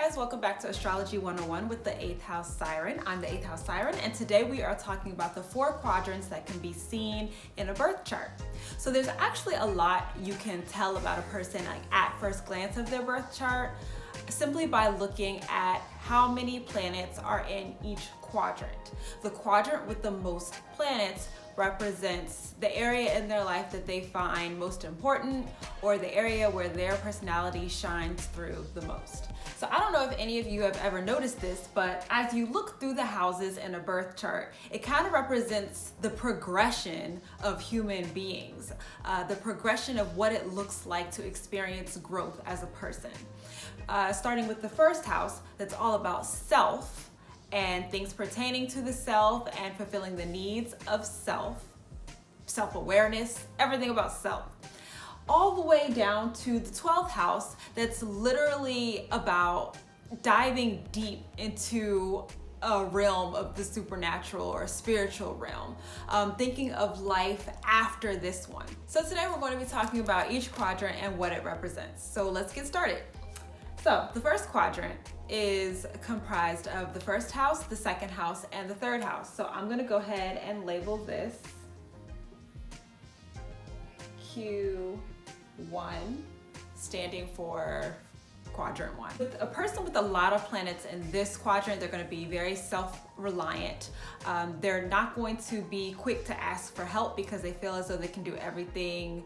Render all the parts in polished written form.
guys, welcome back to Astrology 101 with the 8th House Siren. I'm the 8th House Siren, and today we are talking about the 4 quadrants that can be seen in a birth chart. So there's actually a lot you can tell about a person at first glance of their birth chart simply by looking at how many planets are in each quadrant. The quadrant with the most planets represents the area in their life that they find most important, or the area where their personality shines through the most. So I don't know if any of you have ever noticed this, but as you look through the houses in a birth chart, it kind of represents the progression of human beings, the progression of what it looks like to experience growth as a person. Starting with the first house, that's all about self and things pertaining to the self and fulfilling the needs of self-awareness, everything about self. All the way down to the 12th house, that's literally about diving deep into a realm of the supernatural or spiritual realm, thinking of life after this one. So today we're going to be talking about each quadrant and what it represents. So let's get started. So the first quadrant is comprised of the first house, the second house, and the third house. So I'm going to go ahead and label this Q1, standing for quadrant 1. With a person with a lot of planets in this quadrant, they're going to be very self-reliant. They're not going to be quick to ask for help because they feel as though they can do everything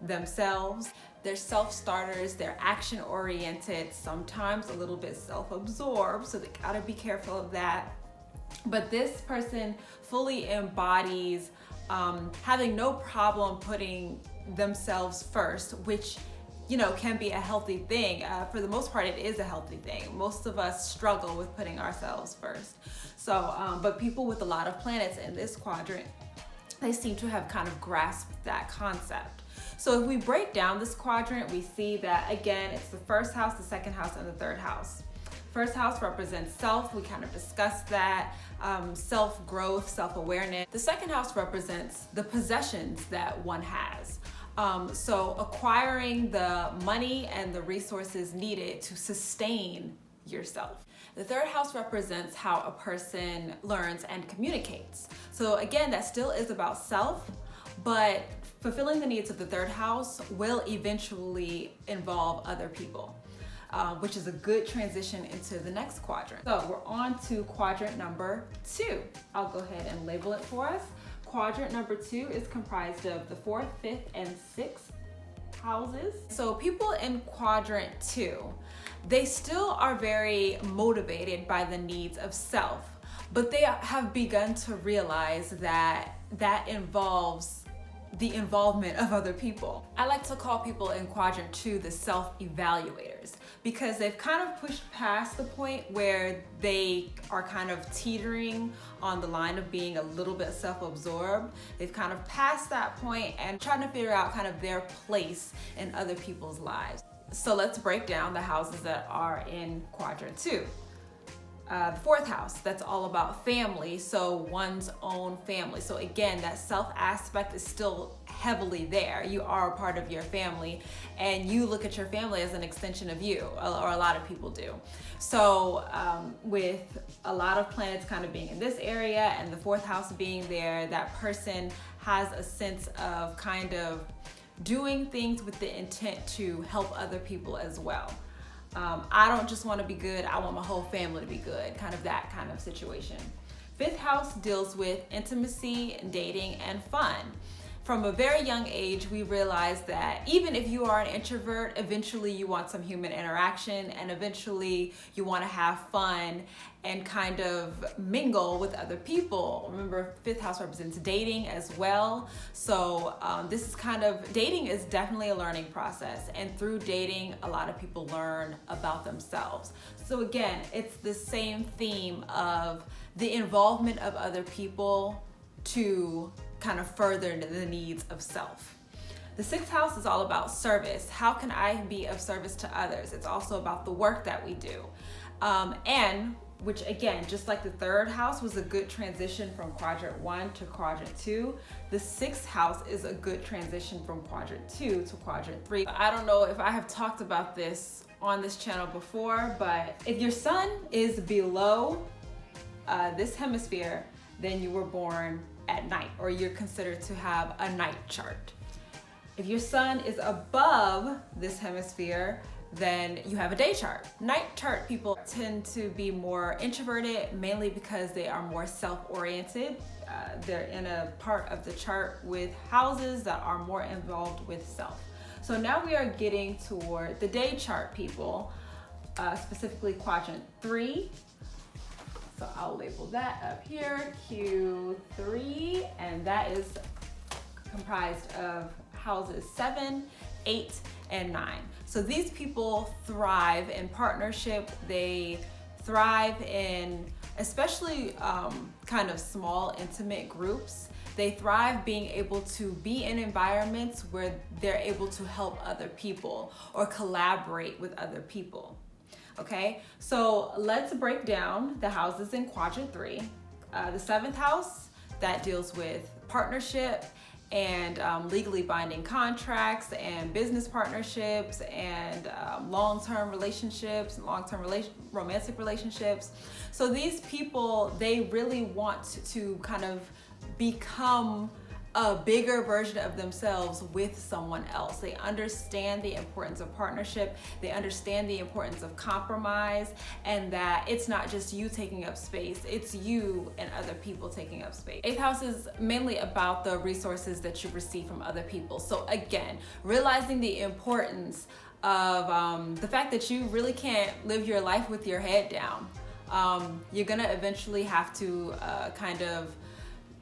themselves. They're self-starters, they're action-oriented, sometimes a little bit self-absorbed, so they gotta be careful of that. But this person fully embodies having no problem putting themselves first, which can be a healthy thing. For the most part, it is a healthy thing. Most of us struggle with putting ourselves first. So, but people with a lot of planets in this quadrant, they seem to have kind of grasped that concept. So if we break down this quadrant, we see that again, it's the first house, the second house, and the third house. First house represents self. We kind of discussed that, self-growth, self-awareness. The second house represents the possessions that one has. So acquiring the money and the resources needed to sustain yourself. The third house represents how a person learns and communicates. So again, that still is about self, but fulfilling the needs of the third house will eventually involve other people, which is a good transition into the next quadrant. So we're on to quadrant number 2. I'll go ahead and label it for us. Quadrant number 2 is comprised of the 4th, 5th, and 6th houses. So people in quadrant 2, they still are very motivated by the needs of self, but they have begun to realize that that involves the involvement of other people. I like to call people in quadrant 2 the self-evaluators, because they've kind of pushed past the point where they are kind of teetering on the line of being a little bit self-absorbed. They've kind of passed that point and trying to figure out kind of their place in other people's lives. So let's break down the houses that are in quadrant 2. The 4th house, that's all about family, so one's own family. So again, that self aspect is still heavily there. You are a part of your family, and you look at your family as an extension of you, or a lot of people do. So with a lot of planets kind of being in this area and the 4th house being there, that person has a sense of kind of doing things with the intent to help other people as well. I don't just want to be good, I want my whole family to be good, kind of that kind of situation. 5th house deals with intimacy, dating, and fun. From a very young age, we realize that even if you are an introvert, eventually you want some human interaction, and eventually you want to have fun and kind of mingle with other people. Remember, 5th house represents dating as well. So this is dating is definitely a learning process. And through dating, a lot of people learn about themselves. So again, it's the same theme of the involvement of other people to kind of further the needs of self. The 6th house is all about service. How can I be of service to others? It's also about the work that we do. And which again, just like the 3rd house was a good transition from quadrant 1 to quadrant 2, the 6th house is a good transition from quadrant 2 to quadrant 3. I don't know if I have talked about this on this channel before, but if your sun is below this hemisphere, then you were born at night, or you're considered to have a night chart. If your sun is above this hemisphere, then you have a day chart. Night chart people tend to be more introverted, mainly because they are more self-oriented. They're in a part of the chart with houses that are more involved with self. So now we are getting toward the day chart people, specifically quadrant 3. So I'll label that up here, Q3, and that is comprised of houses 7, 8, and 9. So these people thrive in partnership. They thrive in especially kind of small, intimate groups. They thrive being able to be in environments where they're able to help other people or collaborate with other people. Okay, so let's break down the houses in quadrant 3. The 7th house, that deals with partnership and legally binding contracts and business partnerships and long-term relationships, romantic relationships. So these people, they really want to kind of become a bigger version of themselves with someone else. They understand the importance of partnership. They understand the importance of compromise, and that it's not just you taking up space, it's you and other people taking up space. 8th house is mainly about the resources that you receive from other people. So again, realizing the importance of the fact that you really can't live your life with your head down. You're gonna eventually have to kind of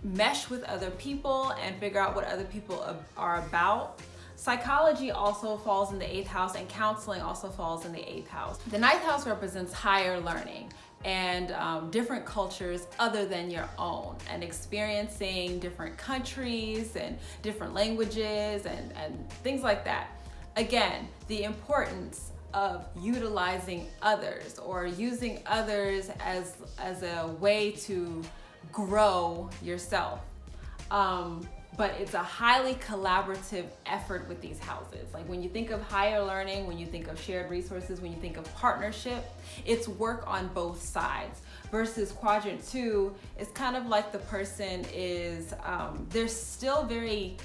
mesh with other people and figure out what other people are about. Psychology also falls in the 8th house, and counseling also falls in the 8th house. The 9th house represents higher learning and different cultures other than your own, and experiencing different countries and different languages and things like that. Again, the importance of utilizing others or using others as a way to grow yourself. But it's a highly collaborative effort with these houses. Like when you think of higher learning, when you think of shared resources, when you think of partnership, it's work on both sides. Versus quadrant 2, it's kind of like the person is, they're still very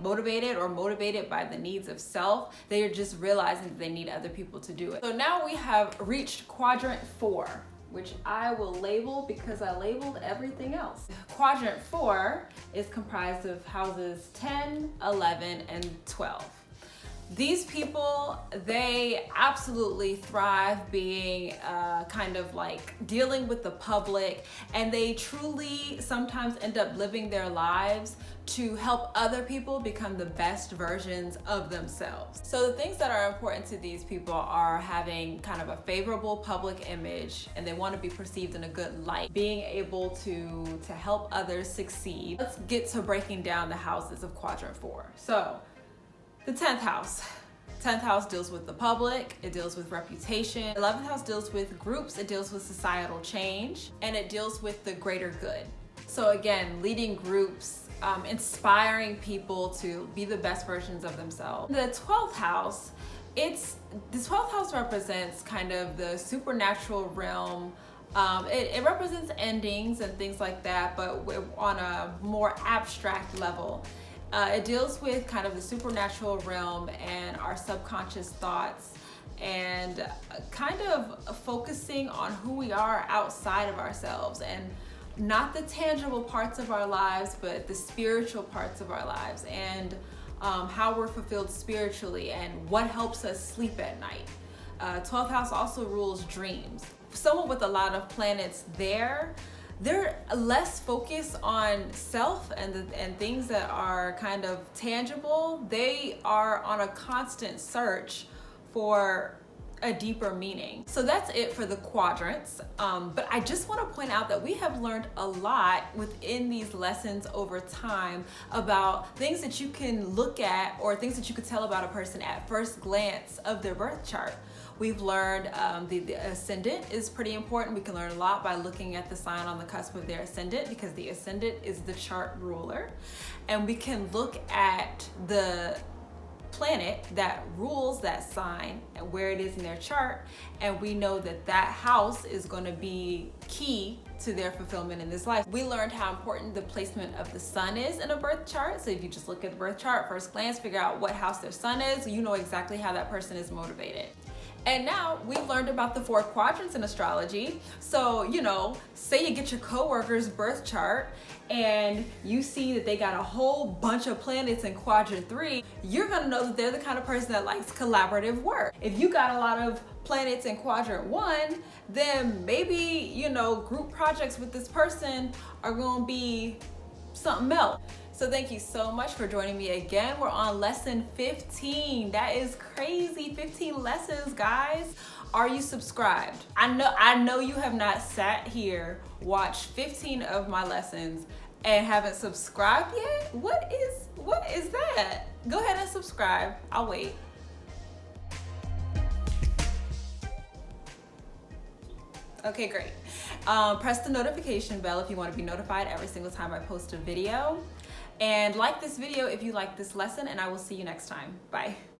motivated or motivated by the needs of self. They are just realizing that they need other people to do it. So now we have reached quadrant 4, which I will label because I labeled everything else. Quadrant 4 is comprised of houses 10, 11, and 12. These people, they absolutely thrive being kind of like dealing with the public, and they truly sometimes end up living their lives to help other people become the best versions of themselves. So the things that are important to these people are having kind of a favorable public image, and they want to be perceived in a good light, being able to help others succeed. Let's get to breaking down the houses of quadrant 4. So the 10th house. 10th house deals with the public, it deals with reputation. 11th house deals with groups, it deals with societal change, and it deals with the greater good. So again, leading groups, inspiring people to be the best versions of themselves. The 12th house, the 12th house represents kind of the supernatural realm. It represents endings and things like that, but on a more abstract level. It deals with kind of the supernatural realm and our subconscious thoughts, and kind of focusing on who we are outside of ourselves, and not the tangible parts of our lives, but the spiritual parts of our lives, and how we're fulfilled spiritually and what helps us sleep at night. 12th house also rules dreams. Someone with a lot of planets there, they're less focused on self and things that are kind of tangible. They are on a constant search for a deeper meaning. So that's it for the quadrants. But I just want to point out that we have learned a lot within these lessons over time about things that you can look at, or things that you could tell about a person at first glance of their birth chart. We've learned the ascendant is pretty important. We can learn a lot by looking at the sign on the cusp of their ascendant, because the ascendant is the chart ruler. And we can look at the planet that rules that sign and where it is in their chart, and we know that that house is going to be key to their fulfillment in this life. We learned how important the placement of the sun is in a birth chart. So if you just look at the birth chart, first glance, figure out what house their sun is, you know exactly how that person is motivated. And now we've learned about the 4 quadrants in astrology. So, you know, say you get your coworker's birth chart and you see that they got a whole bunch of planets in quadrant 3, you're gonna know that they're the kind of person that likes collaborative work. If you got a lot of planets in quadrant 1, then maybe, you know, group projects with this person are gonna be something else. So thank you so much for joining me again. We're on lesson 15. That is crazy, 15 lessons, guys. Are you subscribed? I know you have not sat here, watched 15 of my lessons and haven't subscribed yet. What is that? Go ahead and subscribe. I'll wait. Okay, great. Press the notification bell if you want to be notified every single time I post a video. And like this video if you like this lesson, and I will see you next time. Bye.